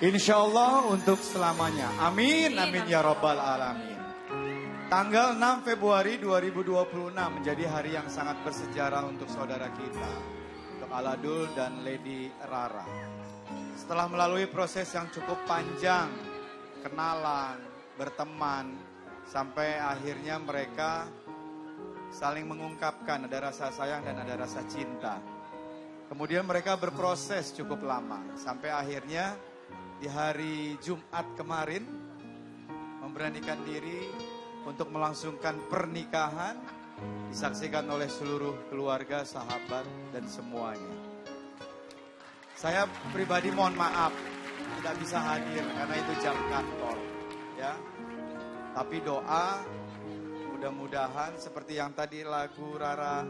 Insya Allah untuk selamanya. Amin, amin ya Rabbal Alamin. Tanggal 6 Februari 2026 menjadi hari yang sangat bersejarah untuk saudara kita. Untuk Aladul dan Lady Rara. Setelah melalui proses yang cukup panjang, kenalan, berteman, sampai akhirnya mereka saling mengungkapkan ada rasa sayang dan ada rasa cinta. Kemudian mereka berproses cukup lama, sampai akhirnya di hari Jumat kemarin memberanikan diri untuk melangsungkan pernikahan, disaksikan oleh seluruh keluarga, sahabat, dan semuanya. Saya pribadi mohon maaf tidak bisa hadir karena itu jam kantor, ya. Tapi doa mudah-mudahan seperti yang tadi lagu Rara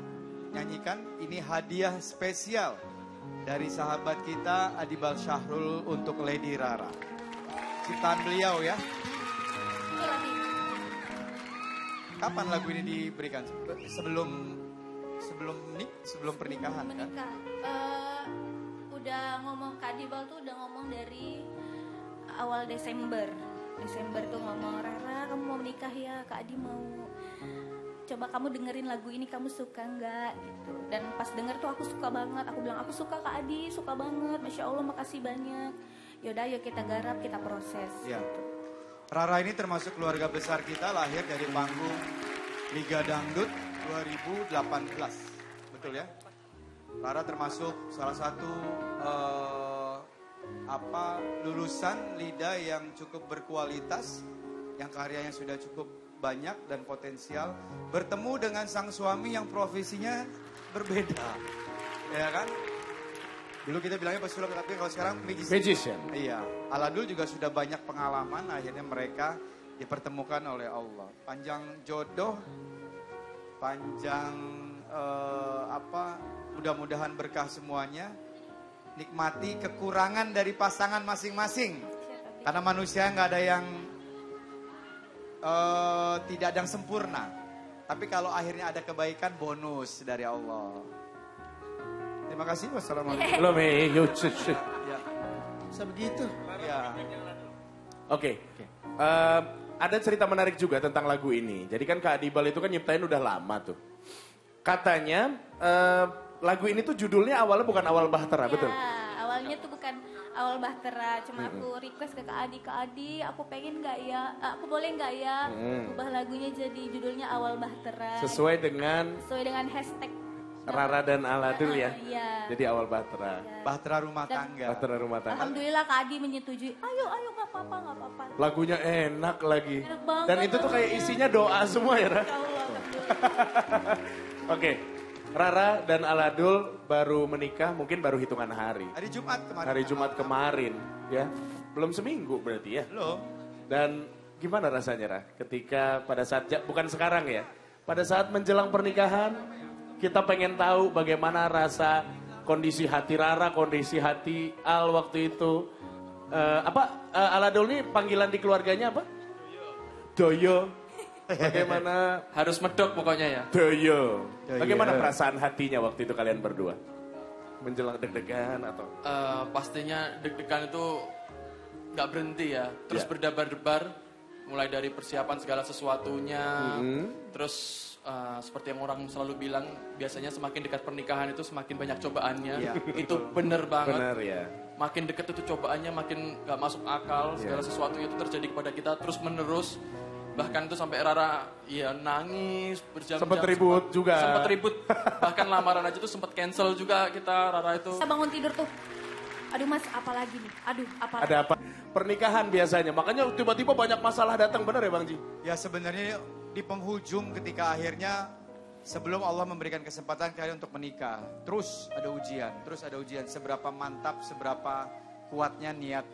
nyanyikan, ini hadiah spesial dari sahabat kita Adibal Syahrul untuk Lady Rara. Ciptaan beliau ya. Kapan lagu ini diberikan? Sebelum pernikahan kan? Udah ngomong Kak Adibal tuh udah ngomong dari awal Desember. Desember tuh ngomong, Rara kamu mau menikah ya, Kak Adi mau. Coba kamu dengerin lagu ini, kamu suka nggak gitu. Dan pas denger tuh aku suka banget. Aku bilang aku suka Kak Adi, suka banget. Masya Allah makasih banyak. Yaudah yuk kita garap, kita proses. Ya. Rara ini termasuk keluarga besar kita, lahir dari panggung Liga Dangdut 2018. Betul ya? Rara termasuk salah satu lulusan Lida yang cukup berkualitas, yang karyanya sudah cukup banyak dan potensial, bertemu dengan sang suami yang profesinya berbeda, ya kan? Dulu kita bilangnya pesulap, tapi kalau sekarang magician. Iya, Aladul juga sudah banyak pengalaman, akhirnya mereka dipertemukan oleh Allah. Panjang jodoh, panjang mudah-mudahan berkah semuanya. Nikmati kekurangan dari pasangan masing-masing. Karena manusia nggak ada yang tidak ada yang sempurna. Tapi kalau akhirnya ada kebaikan, bonus dari Allah. Terima kasih. Wassalamualaikum. Ya. Sebegitu. Ya. Oke. Ada cerita menarik juga tentang lagu ini. Jadi kan Kak Adibal itu kan nyiptain udah lama tuh. Katanya lagu ini tuh judulnya awalnya bukan Awal Bahtera, betul? Awalnya tuh bukan Awal Bahtera, cuma aku request ke Kak Adi, aku pengen nggak ya, aku boleh nggak ya, ubah lagunya jadi judulnya Awal Bahtera. Sesuai dengan hashtag Rara dan Aladul ya? Iya. Jadi Awal Bahtera. Ya. Bahtera rumah tangga. Bahtera rumah tangga. Alhamdulillah Kak Adi menyetujui, ayo nggak apa-apa. Lagunya enak lagi. Enak banget. Dan itu tuh kayak isinya doa semua ya, Ra? Oke. Rara dan Aladul baru menikah, mungkin baru hitungan hari. Hari Jumat kemarin. Hari Jumat kemarin, ya. Belum seminggu berarti ya. Belum. Dan gimana rasanya, Ra? Ketika pada saat, bukan sekarang ya. Pada saat menjelang pernikahan, kita pengen tahu bagaimana rasa kondisi hati Rara, kondisi hati Al waktu itu. Aladul ini panggilan di keluarganya apa? Doyo. Bagaimana? Harus medok pokoknya ya. Doyo. Bagaimana perasaan hatinya waktu itu kalian berdua? Menjelang deg-degan atau? Pastinya deg-degan itu gak berhenti ya. Terus berdebar-debar. Mulai dari persiapan segala sesuatunya. Terus seperti yang orang selalu bilang, biasanya semakin dekat pernikahan itu semakin banyak cobaannya. Itu bener banget. Bener ya. Makin dekat itu cobaannya makin gak masuk akal. Segala sesuatu itu terjadi kepada kita terus menerus. Bahkan itu sampai Rara ya nangis berjam-jam. Sempat ribut juga. Sempat ribut. Bahkan lamaran aja tuh sempat cancel juga kita Rara itu. Saya bangun tidur tuh. Aduh mas, apalagi nih? Ada apa? Pernikahan biasanya. Makanya tiba-tiba banyak masalah datang, benar ya Bang Ji? Ya sebenarnya di penghujung ketika akhirnya sebelum Allah memberikan kesempatan kalian untuk menikah. Terus ada ujian. Seberapa mantap, seberapa kuatnya niat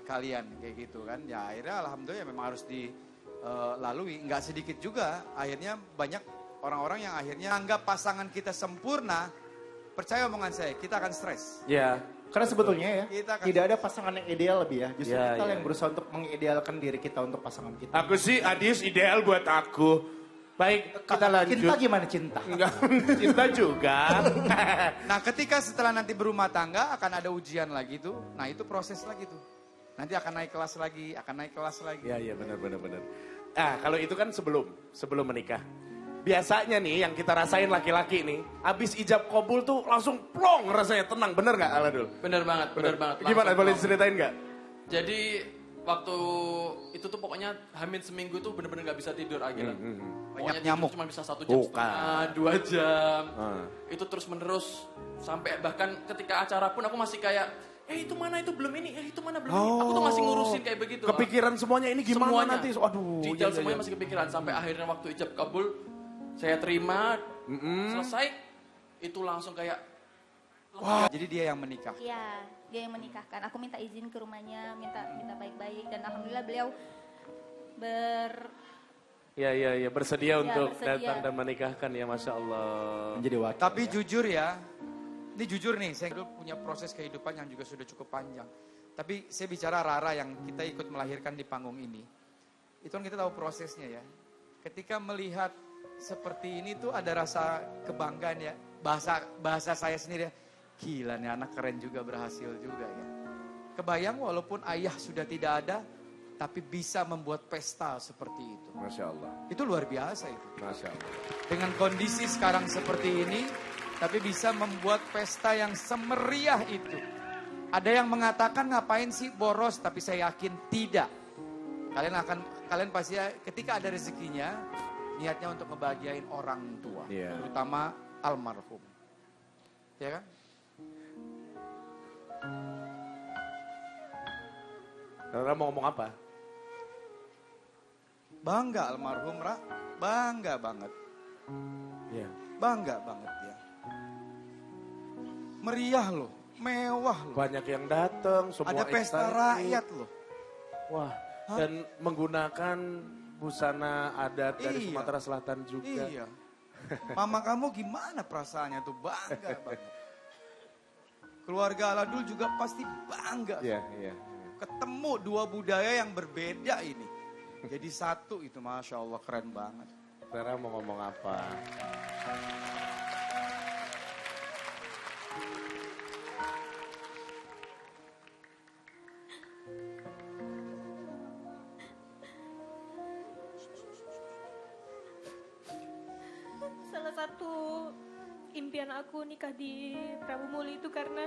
kalian kayak gitu kan. Ya akhirnya alhamdulillah memang harus dilalui. Nggak sedikit juga. Akhirnya banyak orang-orang yang akhirnya anggap pasangan kita sempurna. Percaya omongan saya, kita akan stres. Ya. Karena sebetulnya ya, Kita tidak ada pasangan yang ideal lebih ya. Justru Ya, kita ya. yang berusaha untuk mengidealkan diri kita untuk pasangan kita. Aku sih Adis ideal buat aku. Baik, kita lanjut. Cinta gimana cinta? Enggak, cinta juga. Nah, ketika setelah nanti berumah tangga akan ada ujian lagi tuh. Nah, itu proses lagi tuh. Nanti akan naik kelas lagi, akan naik kelas lagi. Iya, benar. Ah, kalau itu kan sebelum menikah. Biasanya nih yang kita rasain laki-laki nih, abis ijab kabul tuh langsung plong rasanya tenang, bener nggak Aladul? Bener banget. Gimana, Langsung boleh plong. ceritain nggak? Jadi waktu itu tuh pokoknya hamin seminggu tuh bener-bener gak bisa tidur akhirnya. Banyak Pokoknya nyamuk. tidur cuma bisa 1 jam Bukan. setengah, 2 jam. Ah. Itu terus menerus sampai bahkan ketika acara pun aku masih kayak, itu mana itu belum ini, itu mana belum ini. Aku tuh masih ngurusin kayak begitu. Kepikiran semuanya ini gimana Semuanya. nanti? Aduh, Detail iya. semuanya masih kepikiran. Sampai akhirnya waktu ijab kabul, saya terima, selesai, itu langsung kayak, Jadi dia yang menikah. Iya, dia yang menikahkan. Aku minta izin ke rumahnya, minta baik-baik dan alhamdulillah beliau Iya, bersedia untuk bersedia. datang dan menikahkan ya, Masya Allah. Menjadi wakil. Tapi jujur ya, ini jujur nih, saya dulu punya proses kehidupan yang juga sudah cukup panjang. Tapi saya bicara Rara yang kita ikut melahirkan di panggung ini. Itu kan kita tahu prosesnya ya. Ketika melihat seperti ini tuh ada rasa kebanggaan ya. Bahasa saya sendiri ya, gila nih anak keren juga, berhasil juga ya. Kebayang walaupun ayah sudah tidak ada, tapi bisa membuat pesta seperti itu. Masya Allah. Itu luar biasa itu. Masya Allah. Dengan kondisi sekarang seperti ini, tapi bisa membuat pesta yang semeriah itu. Ada yang mengatakan ngapain sih boros, tapi saya yakin tidak. Kalian pasti ketika ada rezekinya, niatnya untuk ngebahagiain orang tua, Iya. terutama almarhum. Ya kan? Rara mau ngomong apa? Bangga almarhum, Ra. Bangga banget. Iya. Bangga banget ya. Meriah loh, mewah loh. Banyak yang datang, semua Ada pesta excited. rakyat loh. Wah, dan menggunakan busana adat dari Iya. Sumatera Selatan juga. Iya. Mama kamu gimana perasaannya tuh? Bangga banget. Keluarga Aladul juga pasti bangga. Iya. Ketemu dua budaya yang berbeda ini. Jadi satu itu, Masya Allah, keren banget. Rara mau ngomong apa? Salah satu impian aku nikah di Prabu Muli itu karena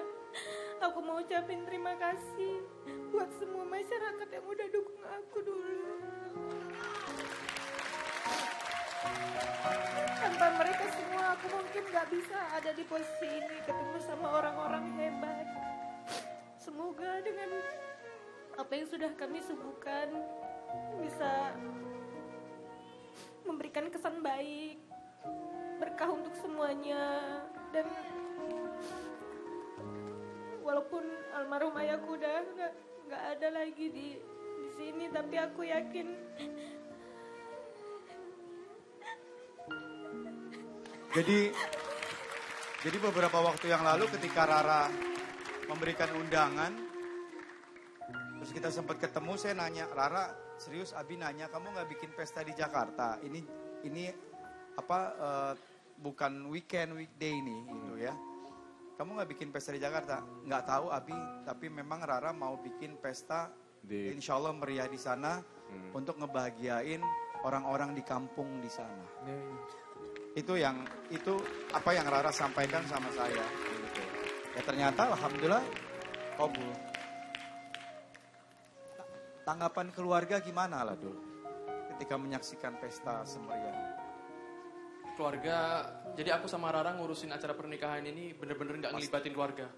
aku mau ucapin terima kasih buat semua masyarakat yang udah dukung aku dulu. Tanpa mereka semua aku mungkin gak bisa ada di posisi ini, ketemu sama orang-orang hebat. Semoga dengan apa yang sudah kami suguhkan bisa memberikan kesan baik, berkah untuk semuanya. Dan walaupun almarhum ayahku udah nggak ada lagi di sini, tapi aku yakin Jadi beberapa waktu yang lalu ketika Rara memberikan undangan, terus kita sempat ketemu, saya nanya, Rara, serius Abi nanya, kamu nggak bikin pesta di Jakarta? Ini apa? Bukan weekday nih, gitu ya. Kamu nggak bikin pesta di Jakarta? Nggak tahu Abi, tapi memang Rara mau bikin pesta, insya Allah meriah di sana untuk ngebahagiain orang-orang di kampung di sana. Itu apa yang Rara sampaikan sama saya. Gitu. Ya ternyata alhamdulillah kabul. Tanggapan keluarga gimana lah dulu ketika menyaksikan pesta semeriah? keluarga, jadi aku sama Rara ngurusin acara pernikahan ini bener-bener gak ngelibatin keluarga.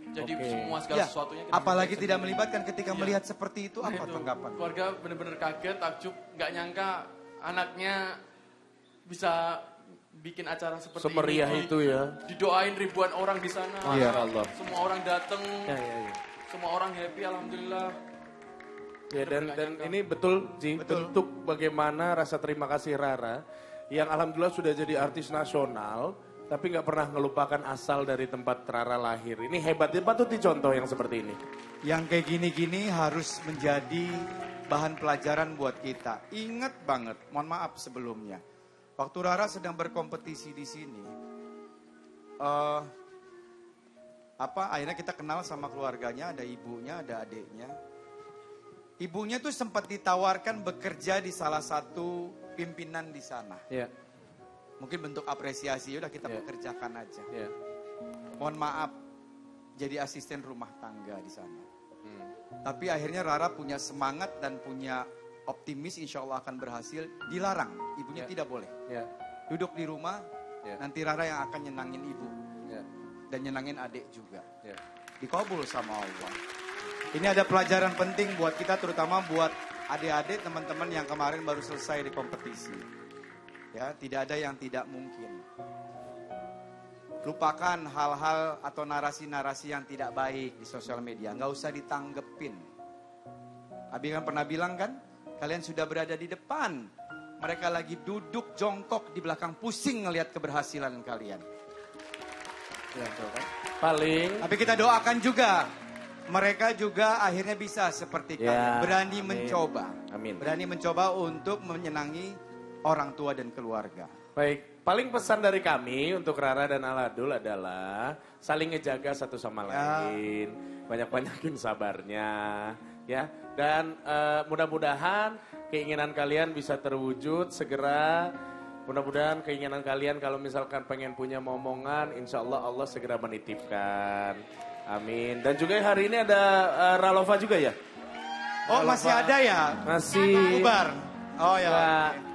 Jadi semua segala Ya, sesuatunya kita apalagi kerjain tidak sendiri. melibatkan ketika Iya. melihat seperti itu, Nah, apa itu. tanggapan? Keluarga bener-bener kaget, takjub, gak nyangka anaknya bisa bikin acara seperti Semeriah ini. itu ya. Didoain ribuan orang di sana. Masya Allah. Semua orang datang. Ya. Semua orang happy, alhamdulillah. Ya, dan Bener-bener gak ini betul, Ji, bentuk bagaimana rasa terima kasih Rara yang alhamdulillah sudah jadi artis nasional, tapi nggak pernah ngelupakan asal dari tempat Rara lahir. Ini hebat, patut dicontoh yang seperti ini. Yang kayak gini-gini harus menjadi bahan pelajaran buat kita. Ingat banget, mohon maaf sebelumnya. Waktu Rara sedang berkompetisi di sini, akhirnya kita kenal sama keluarganya, ada ibunya, ada adiknya. Ibunya tuh sempat ditawarkan bekerja di salah satu pimpinan di sana. Ya. Mungkin bentuk apresiasi, udah kita pekerjakan aja. Ya. Mohon maaf, jadi asisten rumah tangga di sana. Tapi akhirnya Rara punya semangat dan punya optimis insya Allah akan berhasil. Dilarang, ibunya tidak boleh. Ya. Duduk di rumah, Ya. nanti Rara yang akan nyenangin ibu. Ya. Dan nyenangin adik juga. Ya. Dikabul sama Allah. Ini ada pelajaran penting buat kita, terutama buat adik-adik teman-teman yang kemarin baru selesai di kompetisi. Ya, tidak ada yang tidak mungkin. Lupakan hal-hal atau narasi-narasi yang tidak baik di sosial media. Nggak usah ditanggepin. Abi kan pernah bilang kan, kalian sudah berada di depan. Mereka lagi duduk jongkok di belakang, pusing ngelihat keberhasilan kalian. Ya, betul kan? Paling Tapi kita doakan juga. Mereka juga akhirnya bisa seperti kalian. Berani amin. mencoba. Amin. Berani mencoba untuk menyenangi orang tua dan keluarga. Baik, paling pesan dari kami untuk Rara dan Aladul adalah saling ngejaga satu sama lain, banyak-banyakin sabarnya, ya. Dan mudah-mudahan keinginan kalian bisa terwujud segera. Mudah-mudahan keinginan kalian kalau misalkan pengen punya momongan, insya Allah segera menitipkan. Amin. Dan juga hari ini ada Ralova juga ya? Oh, masih ada ya? Masih. Bubar. Oh ya.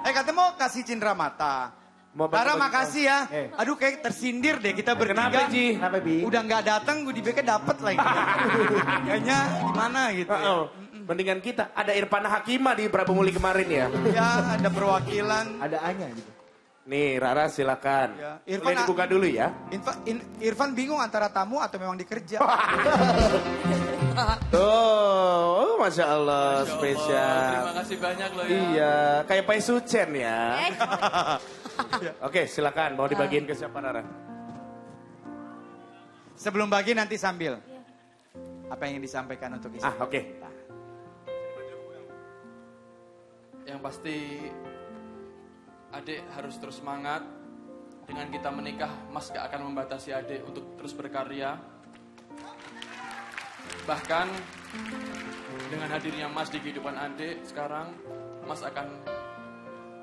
Ya. Katanya mau kasih cindera mata. Mau Rara bagi-bagi- makasih ya. Aduh kayak tersindir deh kita bertiga. Kenapa, Ji? Kenapa, Bi? Udah nggak datang, gue dibeknya dapet lagi. Kayaknya gimana gitu ya. Oh, mendingan kita. Ada Irfan Hakimah di Prabu Muli kemarin ya. Ya, ada perwakilan. Ada A-nya gitu. Nih Rara silakan. Ya, Irfan Irfan, dibuka dulu ya. Irfan bingung antara tamu atau memang dikerja. Tuh, Masya Allah, Masya spesial. Allah, terima kasih banyak loh ya. Iya, kayak Pai Sucen ya. Oke, silakan. Mau dibagiin ke siapa Rara? Sebelum bagi nanti sambil. Apa yang disampaikan untuk istri? Oke. Yang pasti adik harus terus semangat. Dengan kita menikah, Mas gak akan membatasi adik untuk terus berkarya. Bahkan dengan hadirnya Mas di kehidupan adik sekarang, Mas akan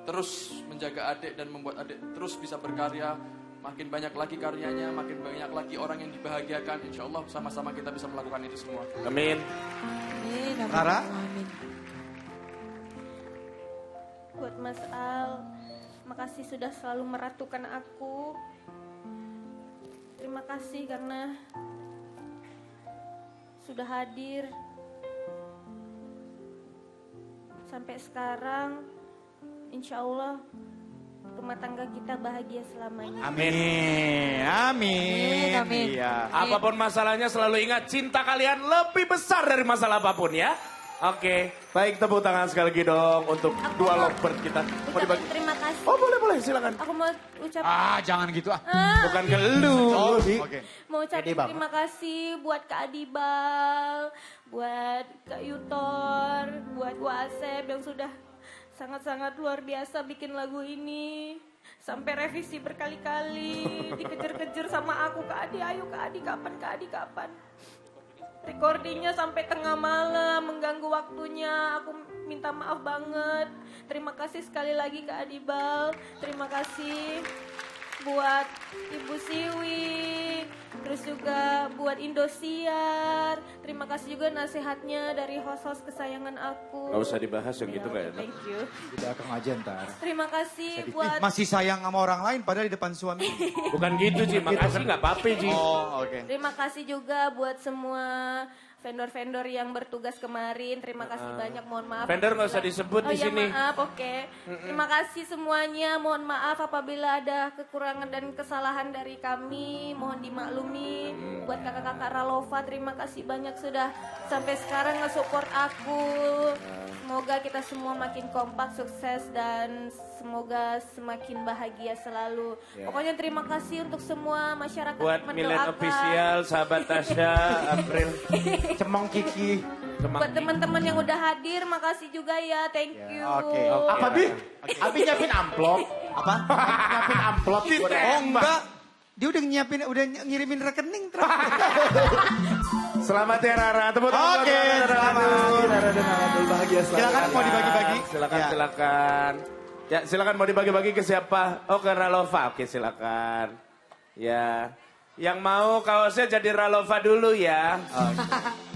terus menjaga adik dan membuat adik terus bisa berkarya. Makin banyak lagi karyanya, makin banyak lagi orang yang dibahagiakan. Insya Allah sama-sama kita bisa melakukan itu semua. Amin. Rara? Buat Mas Al, makasih sudah selalu meratukan aku. Terima kasih karena sudah hadir sampai sekarang. Insya Allah rumah tangga kita bahagia selamanya. Amin. Amin. Amin. Iya. Apapun masalahnya selalu ingat cinta kalian lebih besar dari masalah apapun ya. Oke, baik tepuk tangan sekali lagi dong untuk Aku dua mau lovebird kita. Mau Ucapin dibagi? terima kasih. Oh boleh silakan. Aku mau ucap Jangan gitu ah. Bukan ke lu. Oke. mau ucapin terima kasih buat Kak Adibal, buat Kak Yutor, buat Wasep yang sudah sangat-sangat luar biasa bikin lagu ini. Sampai revisi berkali-kali, dikejar-kejar sama aku, Kak Adi, ayo Kak Adi kapan, Kak Adi kapan. Recordingnya sampai tengah malam, mengganggu waktunya, aku minta maaf banget. Terima kasih sekali lagi Kak Adibal, terima kasih buat Ibu Siwi, terus juga buat Indosiar. Terima kasih juga nasihatnya dari host-host kesayangan aku. Gak usah dibahas yang gitu Ya, gak enak. thank you. Tidak akan ngajen ntar. Terima kasih buat Masih sayang sama orang lain padahal di depan suami. Bukan gitu Ji, makasih gak apa-apa Ji. Oh, oke. Terima kasih juga buat semua vendor-vendor yang bertugas kemarin. Terima kasih banyak, mohon maaf. Vendor nggak usah disebut di ya, sini. maaf, oke. Terima kasih semuanya. Mohon maaf apabila ada kekurangan dan kesalahan dari kami. Mohon dimaklumi. Buat kakak-kakak Ralova, terima kasih banyak sudah sampai sekarang nge-support aku. Semoga kita semua makin kompak, sukses, dan semoga semakin bahagia selalu. Ya. Pokoknya terima kasih untuk semua masyarakat Buat yang Milen mendoakan. Official, sahabat Tasya, April. Cemong Kiki. Buat teman-teman yang udah hadir, makasih juga ya, thank you. Oke. Apa Bi? Abi nyiapin amplop. Apa? Nyiapin amplop. Oh enggak. Dia udah ngirimin rekening terus. Selamat ya Rara, tepuk tangan. Oke, buat Rara. selamat. Rara dan Alhamdulillah bahagia selalu. Silakan mau dibagi-bagi. Silakan, Ya. silakan. Ya, silakan mau dibagi-bagi ke siapa? Oh, ke Ralova. Oke, silakan. Ya. Yang mau kaosnya jadi Ralova dulu ya. Oke.